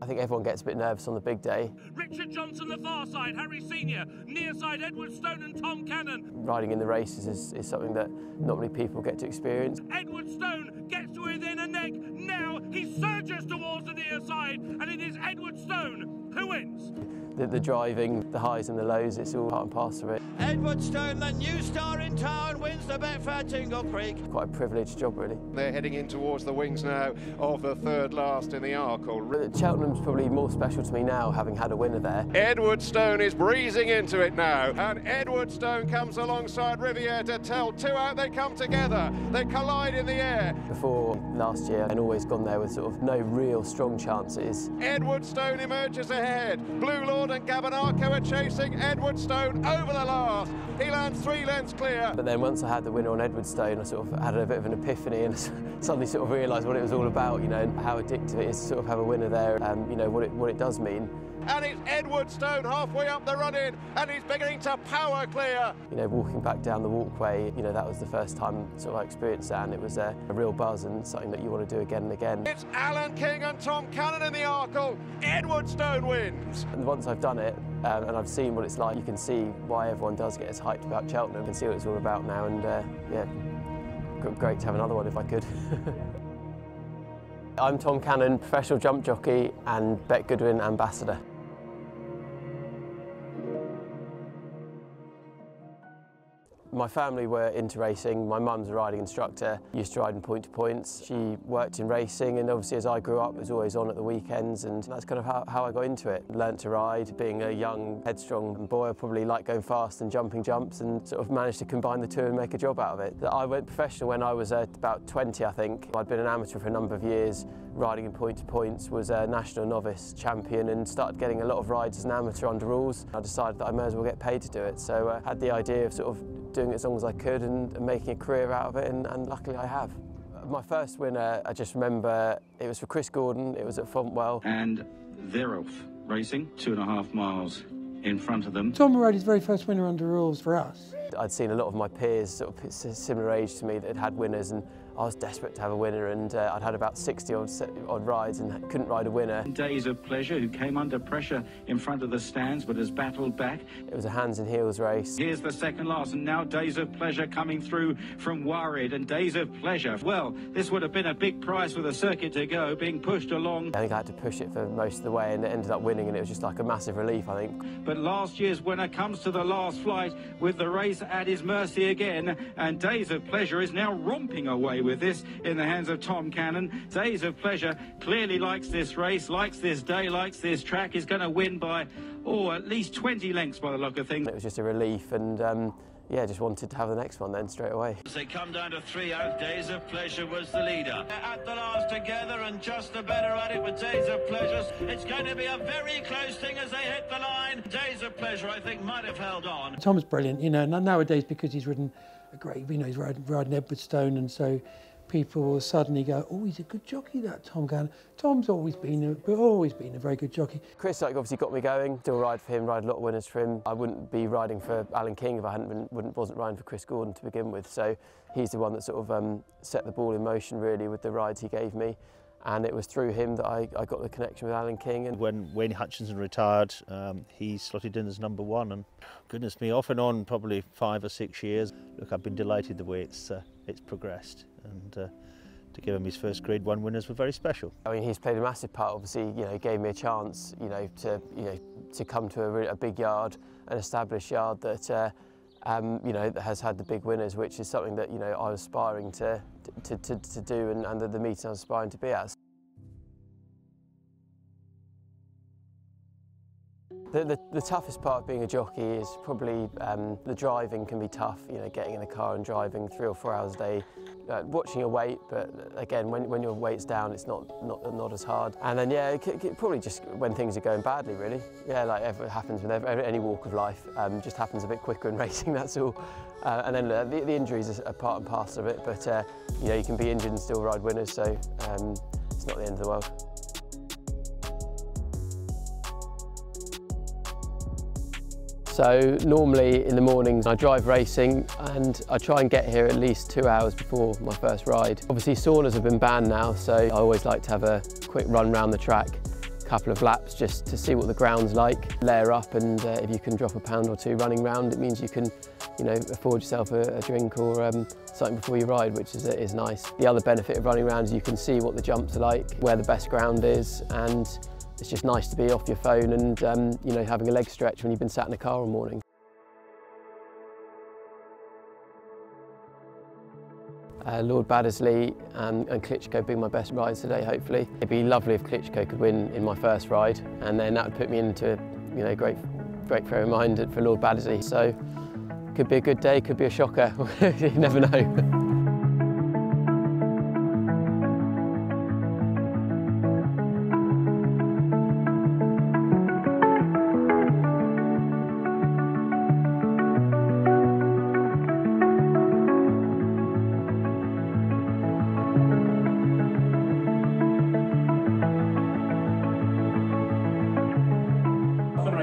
I think everyone gets a bit nervous on the big day. Richard Johnson the far side, Harry Senior, near side Edwardstone and Tom Cannon. Riding in the races is something that not many people get to experience. Edwardstone gets to within a neck, now he surges towards the near side and it is Edwardstone who wins. The driving, the highs and the lows, it's all part and parcel of it. Edwardstone, the new star in town, wins the Betfair Tingle Creek. Quite a privileged job, really. They're heading in towards the wings now of the third last in the Arkle. Cheltenham's probably more special to me now, having had a winner there. Edwardstone is breezing into it now, and Edwardstone comes alongside Riviere to tell two out. They come together, they collide in the air. Before last year, I'd always gone there with sort of no real strong chances. Edwardstone emerges ahead. Blue Lord and Gavin Arkle are chasing Edwardstone over the last. He lands 3 lengths clear. But then once I had the winner on Edwardstone, I sort of had a bit of an epiphany and suddenly sort of realised what it was all about, you know, and how addictive it is to sort of have a winner there, and you know what it does mean. And it's Edwardstone halfway up the run-in, and he's beginning to power clear. You know, walking back down the walkway, you know, that was the first time sort of I experienced that, and it was a real buzz and something that you want to do again and again. It's Alan King and Tom Cannon in the Arkle. Edwardstone wins. And once I've done it, and I've seen what it's like, you can see why everyone does get as hyped about Cheltenham. You can see what it's all about now, and yeah, great to have another one if I could. I'm Tom Cannon, professional jump jockey and Bet Goodwin ambassador. My family were into racing. My mum's a riding instructor, used to ride in point to points. She worked in racing, and obviously as I grew up, it was always on at the weekends, and that's kind of how I got into it. Learnt to ride. Being a young, headstrong boy, I probably liked going fast and jumping jumps, and sort of managed to combine the two and make a job out of it. I went professional when I was about 20, I think. I'd been an amateur for a number of years, riding in point to points, was a national novice champion, and started getting a lot of rides as an amateur under rules. I decided that I may as well get paid to do it, so I had the idea of sort of doing it as long as I could and making a career out of it, and luckily I have. My first winner, I just remember, it was for Chris Gordon, it was at Fontwell. And they're off, racing 2.5 miles in front of them. Tom rode his very first winner under rules for us. I'd seen a lot of my peers, sort of similar age to me, that had had winners, and I was desperate to have a winner, and I'd had about 60 odd rides and couldn't ride a winner. Days of Pleasure, who came under pressure in front of the stands but has battled back. It was a hands and heels race. Here's the second last, and now Days of Pleasure coming through from Worried, and Days of Pleasure. Well, this would have been a big price with a circuit to go, being pushed along. I think I had to push it for most of the way, and it ended up winning, and it was just like a massive relief, I think. But last year's winner comes to the last flight with the race at his mercy again, and Days of Pleasure is now romping away with this in the hands of Tom Cannon. Days of Pleasure clearly likes this race, likes this day, likes this track, is going to win by, at least 20 lengths by the look of things. It was just a relief, and yeah, just wanted to have the next one then straight away. As they come down to 3 out, Days of Pleasure was the leader. At the last together, and just the better at it with Days of Pleasure. It's going to be a very close thing as they hit the line. Days of Pleasure, I think, might have held on. Tom's brilliant, you know, nowadays, because he's ridden a great, you know, he's riding Edwardstone, and so people will suddenly go, oh, he's a good jockey, that Tom Cannon. Tom's always been a very good jockey. Chris obviously got me going. Still ride for him, ride a lot of winners for him. I wouldn't be riding for Alan King if I wasn't riding for Chris Gordon to begin with. So he's the one that sort of set the ball in motion really with the rides he gave me. And it was through him that I got the connection with Alan King. And when Wayne Hutchinson retired, he slotted in as #1, and goodness me, off and on probably 5 or 6 years. Look, I've been delighted the way it's progressed, and to give him his first Grade 1 winners were very special. I mean, he's played a massive part. Obviously, you know, he gave me a chance, to come to a big yard, an established yard that that has had the big winners, which is something that I was aspiring to do, and the meeting I was aspiring to be at. The toughest part of being a jockey is probably the driving can be tough. Getting in the car and driving 3 or 4 hours a day, watching your weight. But again, when your weight's down, it's not as hard. And then probably just when things are going badly, really. Yeah, like it happens with any walk of life. Just happens a bit quicker in racing. That's all. And then the injuries are part and parcel of it. But you can be injured and still ride winners. So it's not the end of the world. So normally in the mornings I drive racing, and I try and get here at least 2 hours before my first ride. Obviously saunas have been banned now, so I always like to have a quick run round the track couple of laps just to see what the ground's like, layer up, and if you can drop a pound or two running round, it means you can, you know, afford yourself a drink or something before you ride, which is nice. The other benefit of running around is you can see what the jumps are like, where the best ground is, and it's just nice to be off your phone and you know, having a leg stretch when you've been sat in a car all morning. Lord Baddesley and Klitschko being my best rides today, hopefully. It'd be lovely if Klitschko could win in my first ride, and then that would put me into, you know, great frame of mind for Lord Baddesley. So could be a good day, could be a shocker. You never know.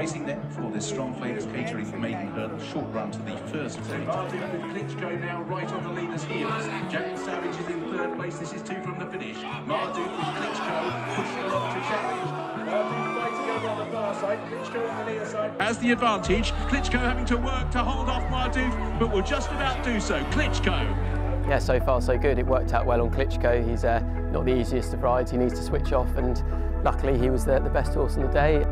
Racing net for this strong flavors catering maiden hurdle. Short run to the first fleet. Klitschko now right on the leader's heels. Jack Savage is in third place. This is two from the finish. Marduk and Klitschko pushing along to challenge. Marduk fighting over on the far side. Klitschko on the near side has the advantage. Klitschko having to work to hold off Marduk, but will just about do so. Klitschko. Yeah, so far so good. It worked out well on Klitschko. He's not the easiest of rides. He needs to switch off, and luckily he was the best horse on the day.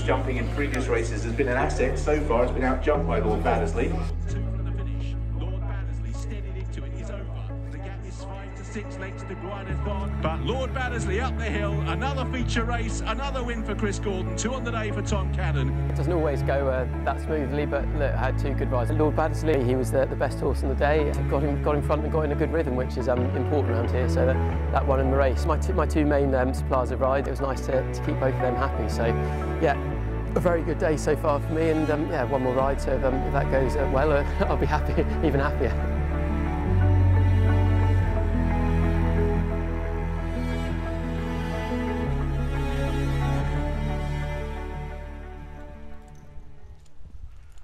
Jumping in previous races has been an asset. So far it's been out jumped by Lord Baddesley. Two from the finish. Lord Baddesley steadied into it. He's over. The gap is 5 to 6 lengths to Guido's Bond. But Lord Baddesley up the hill. Another feature race. Another win for Chris Gordon. 2 on the day for Tom Cannon. It doesn't always go that smoothly, but look, I had 2 good rides. Lord Baddesley, he was the best horse on the day. Got in front and got in a good rhythm, which is important around here. So that won in the race. My two main suppliers of ride. It was nice to keep both of them happy. So yeah. A very good day so far for me, and yeah, one more ride, so if that goes well, I'll be happy, even happier.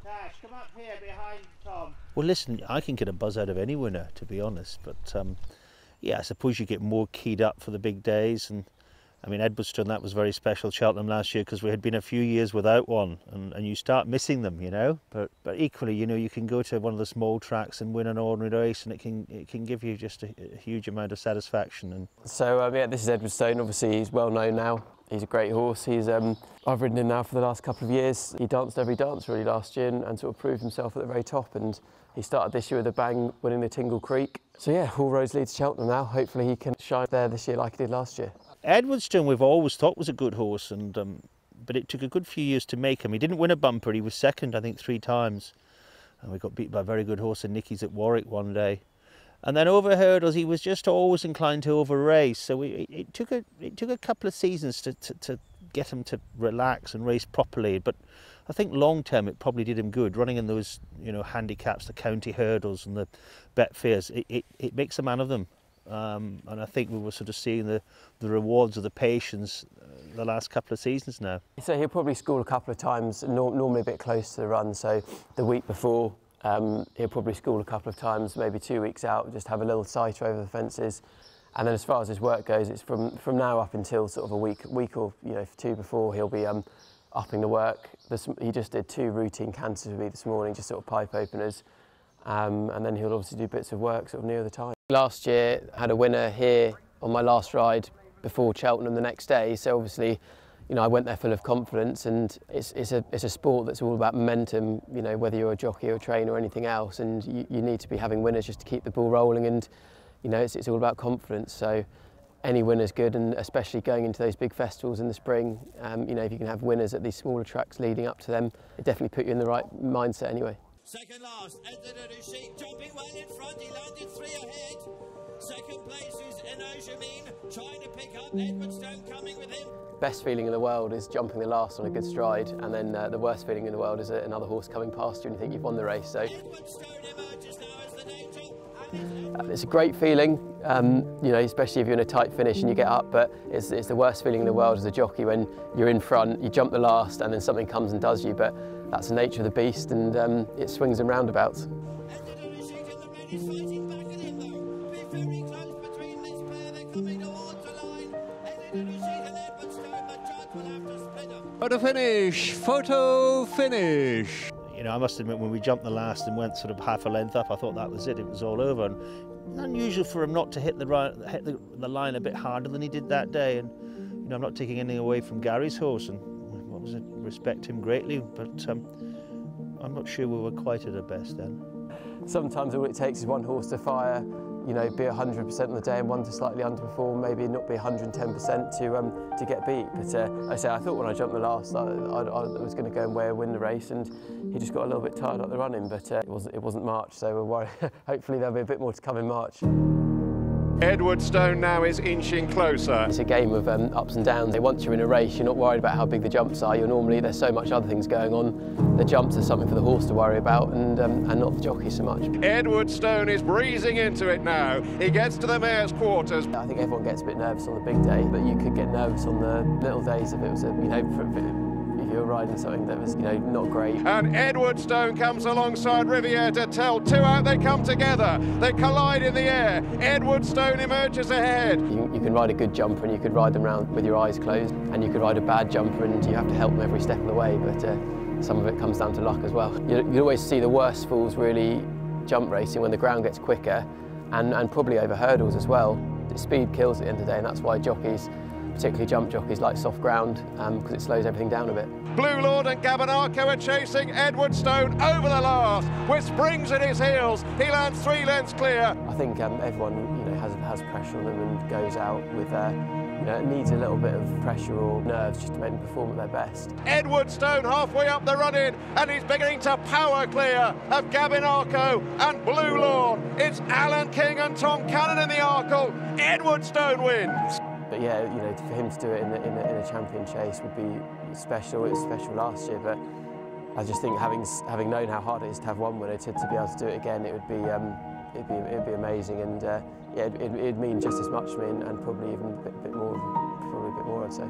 Tash, come up here behind Tom. Well, listen, I can get a buzz out of any winner, to be honest, but yeah, I suppose you get more keyed up for the big days, and I mean, Edwardstone, that was very special. Cheltenham last year, because we had been a few years without one, and you start missing them, you know. But equally, you know, you can go to one of the small tracks and win an ordinary race, and it can give you just a huge amount of satisfaction. And so yeah, this is Edwardstone. Obviously, he's well known now. He's a great horse. He's I've ridden him now for the last couple of years. He danced every dance really last year and sort of proved himself at the very top. And he started this year with a bang, winning the Tingle Creek. So yeah, all roads lead to Cheltenham now. Hopefully, he can shine there this year like he did last year. Edwardstone we've always thought was a good horse, and but it took a good few years to make him. He didn't win a bumper. He was second, I think, 3 times, and we got beat by a very good horse in Nicky's at Warwick one day. And then over hurdles, he was just always inclined to over race. So it took a couple of seasons to get him to relax and race properly. But I think long term it probably did him good. Running in those, you know, handicaps, the county hurdles and the bet fairs, it makes a man of them. And I think we were sort of seeing the rewards of the patience the last couple of seasons now. So he'll probably score a couple of times, normally a bit close to the run. So the week before, he'll probably score a couple of times, maybe 2 weeks out, just have a little sighter over the fences. And then as far as his work goes, it's from now up until sort of a week or 2 before, he'll be upping the work. He just did 2 routine canters with me this morning, just sort of pipe openers. And then he'll obviously do bits of work sort of near the time. Last year, I had a winner here on my last ride before Cheltenham the next day. So obviously, you know, I went there full of confidence, and it's a sport that's all about momentum, you know, whether you're a jockey or a trainer or anything else, and you need to be having winners just to keep the ball rolling, and, you know, it's all about confidence. So any winner's good, and especially going into those big festivals in the spring, you know, if you can have winners at these smaller tracks leading up to them, it definitely put you in the right mindset anyway. Second last, Energumene jumping well in front, he landed 3 ahead. Second place is Energumene, trying to pick up Edwardstone coming with him. Best feeling in the world is jumping the last on a good stride, and then the worst feeling in the world is another horse coming past you and you think you've won the race. So Edwardstone emerges now as the danger. It's a great feeling, you know, especially if you're in a tight finish and you get up, but it's the worst feeling in the world as a jockey when you're in front, you jump the last and then something comes and does you, but that's the nature of the beast and it swings and roundabouts. Photo finish, photo finish. You know, I must admit, when we jumped the last and went sort of half a length up, I thought that was it was all over. And unusual for him not to hit the line a bit harder than he did that day. And you know, I'm not taking anything away from Gary's horse, and what was it? Respect him greatly, but I'm not sure we were quite at our best then. Sometimes all it takes is one horse to fire, you know, be 100% on the day and one to slightly underperform, maybe not be 110% to get beat. But I say, I thought when I jumped the last, I was going to go and win the race, and he just got a little bit tired up the running. But it wasn't March, so we're worried. Hopefully there'll be a bit more to come in March. Edwardstone now is inching closer. It's a game of ups and downs. Once you're in a race, you're not worried about how big the jumps are. There's so much other things going on. The jumps are something for the horse to worry about, and not the jockey so much. Edwardstone is breezing into it now. He gets to the mare's quarters. I think everyone gets a bit nervous on the big day, but you could get nervous on the little days if it was if you were riding something that was, not great. And Edwardstone comes alongside Riviere to tell two out. They come together. They collide in the air. Edwardstone emerges ahead. You can ride a good jumper and you could ride them around with your eyes closed, and you could ride a bad jumper and you have to help them every step of the way, but some of it comes down to luck as well. You always see the worst fools really jump racing when the ground gets quicker, and probably over hurdles as well. Speed kills at the end of the day, and that's why jockeys, particularly jump jockeys, like soft ground, because it slows everything down a bit. Blue Lord and Arkle are chasing Edwardstone over the last, with springs at his heels. He lands 3 lengths clear. I think everyone has pressure on them and goes out with needs a little bit of pressure or nerves just to make them perform at their best. Edwardstone halfway up the run-in, and he's beginning to power clear of Arkle and Blue Lord. It's Alan King and Tom Cannon in the Arkle. Edwardstone wins. But yeah, for him to do it in a champion chase would be special. It was special last year, but I just think having known how hard it is to have one winner, to be able to do it again, it'd be amazing, and it'd mean just as much to me, and probably even a bit more, I'd say.